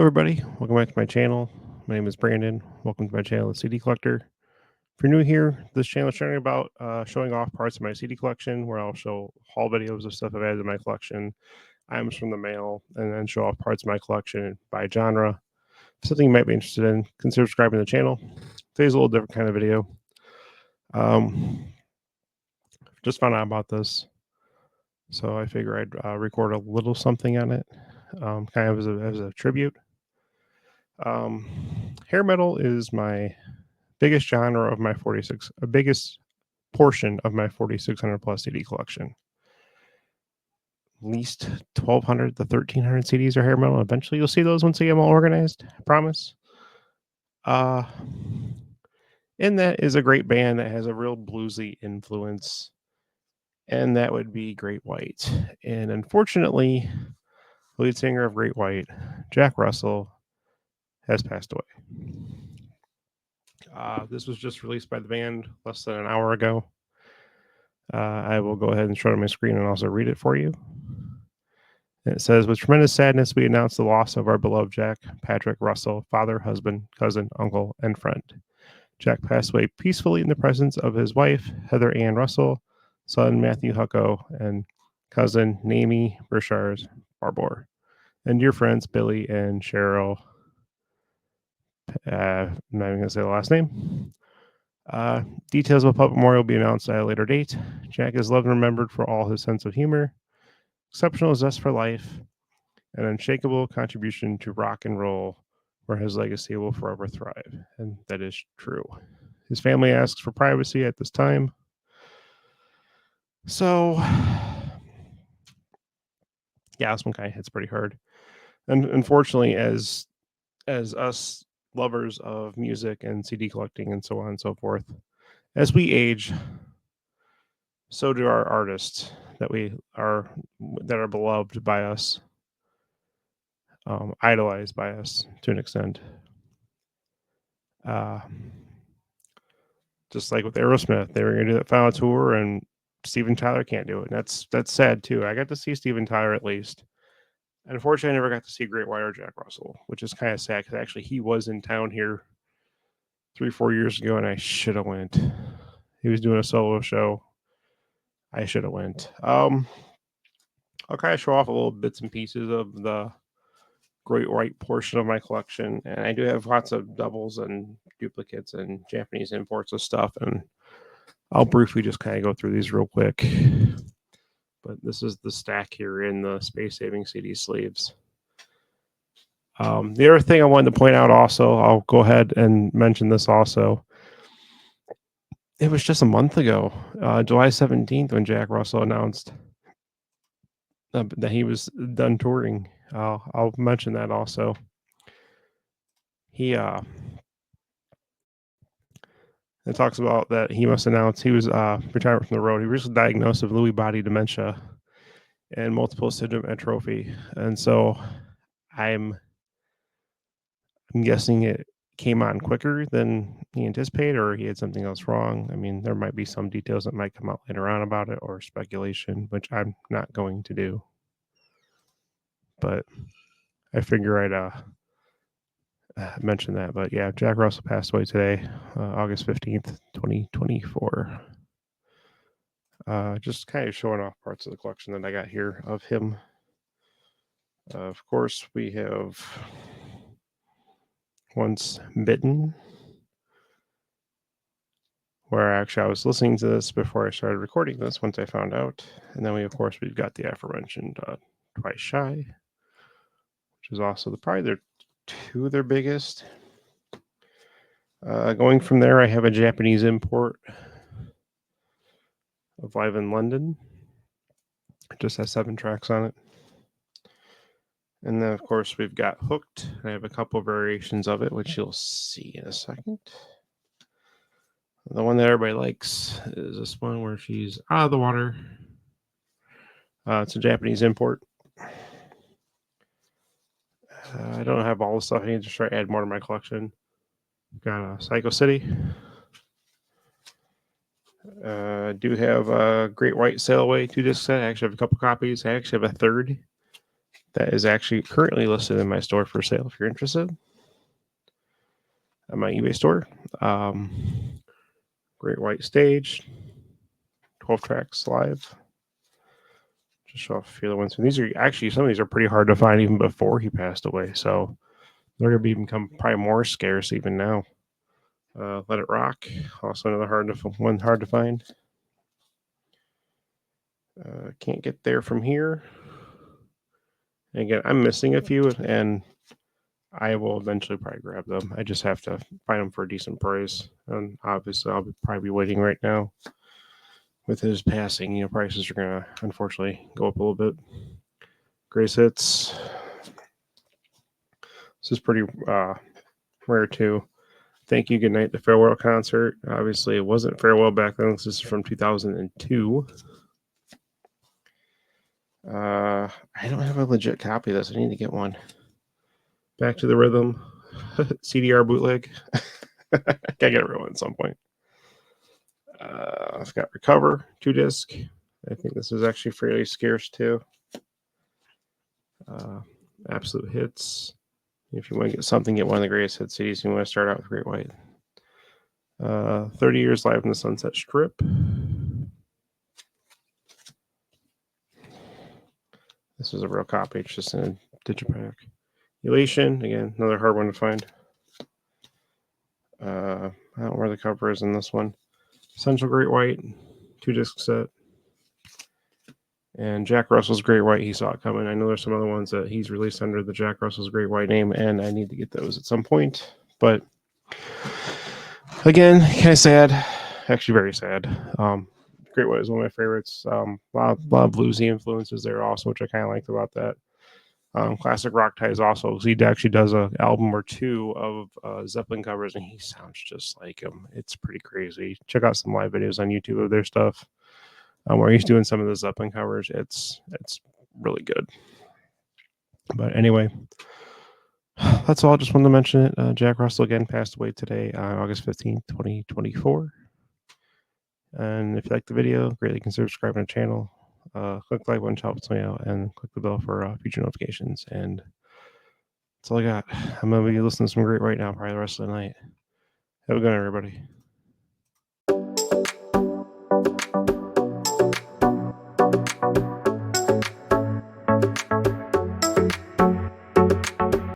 everybody. Welcome back to my channel. My name is Brandon. Welcome to my channel, The CD Collector. If you're new here, this channel is sharing about showing off parts of my CD collection, where I'll show haul videos of stuff I've added to my collection, items from the mail, and then show off parts of my collection by genre. If something you might be interested in, consider subscribing to the channel. Today's a little different kind of video. Just found out about this, so I figure I'd record a little something on it, kind of as a tribute. Hair metal is my biggest genre of my biggest portion of my 4600 plus CD collection. At least 1200 to 1300 CDs are hair metal. Eventually you'll see those once I get them all organized. I promise. And that is a great band that has a real bluesy influence, and that would be Great White. And unfortunately, the lead singer of Great White, Jack Russell, has passed away. This was just released by the band less than an hour ago. I will go ahead and show it on my screen and also read it for you. And it says, with tremendous sadness, we announce the loss of our beloved Jack Patrick Russell, father, husband, cousin, uncle, and friend. Jack passed away peacefully in the presence of his wife, Heather Ann Russell, son Matthew Hucko, and cousin Namie Burchars Barbour, and dear friends Billy and Cheryl. I'm not even going to say the last name. Details of a puppet memorial will be announced at a later date. Jack is loved and remembered for all his sense of humor, exceptional zest for life, and unshakable contribution to rock and roll, where his legacy will forever thrive. And that is true. His family asks for privacy at this time. So, yeah, this one kind of hits pretty hard. And unfortunately, as us lovers of music and CD collecting and so on and so forth, as we age, so do our artists that are beloved by us, idolized by us to an extent. Just like with Aerosmith, they were going to do that final tour, and Steven Tyler can't do it. And that's sad too. I got to see Steven Tyler at least. Unfortunately, I never got to see Great White or Jack Russell, which is kind of sad because actually he was in town here 3-4 years ago, and I should have went. He was doing a solo show. I should have went. I'll kind of show off a little bits and pieces of the Great White portion of my collection, and I do have lots of doubles and duplicates and Japanese imports of stuff, and I'll briefly just kind of go through these real quick. But this is the stack here in the space saving CD sleeves. The other thing I wanted to point out also, I'll go ahead and mention this also. It was just a month ago, July 17th, when Jack Russell announced that he was done touring. I'll mention that also. It talks about that he must announce he was retiring from the road. He was recently diagnosed with Lewy body dementia and multiple syndrome atrophy, and so I'm guessing it came on quicker than he anticipated, or he had something else wrong. I mean, there might be some details that might come out later on about it, or speculation, which I'm not going to do. But I figure I'd mention that. But yeah, Jack Russell passed away today, August 15th, 2024. Just kind of showing off parts of the collection that I got here of him. Of course, we have Once Bitten, where actually I was listening to this before I started recording this once I found out. And then we've got the aforementioned Twice Shy, which is also probably two of their biggest. Going from there, I have a Japanese import of Live in London. It just has 7 tracks on it. And then, of course, we've got Hooked. I have a couple variations of it, which you'll see in a second. The one that everybody likes is this one where she's out of the water. It's a Japanese import. I don't have all the stuff. I need to try to add more to my collection. Got Psycho City. Do have a Great White Sail Away 2-disc set. I actually have a couple copies. I actually have a third that is actually currently listed in my store for sale if you're interested. At my eBay store. Great White Stage, 12 tracks live. Just show off a few of the ones. And these are actually, some of these are pretty hard to find even before he passed away. So they're going to become probably more scarce even now. Let It Rock, also another hard to find. Can't get there from here. And again, I'm missing a few, and I will eventually probably grab them. I just have to find them for a decent price, and obviously I'll probably be waiting right now. With his passing, prices are gonna unfortunately go up a little bit. Grace Hits. This is pretty rare too. Thank You, Goodnight, the Farewell concert. Obviously, it wasn't Farewell back then. This is from 2002. I don't have a legit copy of this. I need to get one. Back to the Rhythm. CDR bootleg. Gotta get a real one at some point. I've got Recover, 2-disc. I think this is actually fairly scarce too. Absolute Hits. If you want to get something, get one of the greatest hit CDs. You want to start out with Great White. 30 Years Live in the Sunset Strip. This is a real copy. It's just in a digipack. Elation, again, another hard one to find. I don't know where the cover is in this one. Essential Great White, 2-disc set. And Jack Russell's Great White, he saw it coming. I know there's some other ones that he's released under the Jack Russell's Great White name, and I need to get those at some point. But again, kind of sad. Actually, very sad. Great White is one of my favorites. A lot of bluesy influences there also, which I kind of liked about that. Classic Rock Ties also. He actually does an album or two of Zeppelin covers, and he sounds just like him. It's pretty crazy. Check out some live videos on YouTube of their stuff. Where he's doing some of the Zeppelin covers. It's really good. But anyway, that's all. Just wanted to mention it. Jack Russell again passed away today on August 15th, 2024. And if you like the video, greatly consider subscribing to the channel. Click the like button to help me out, and click the bell for future notifications. And that's all I got. I'm going to be listening to some great right now, probably the rest of the night. Have a good night, everybody.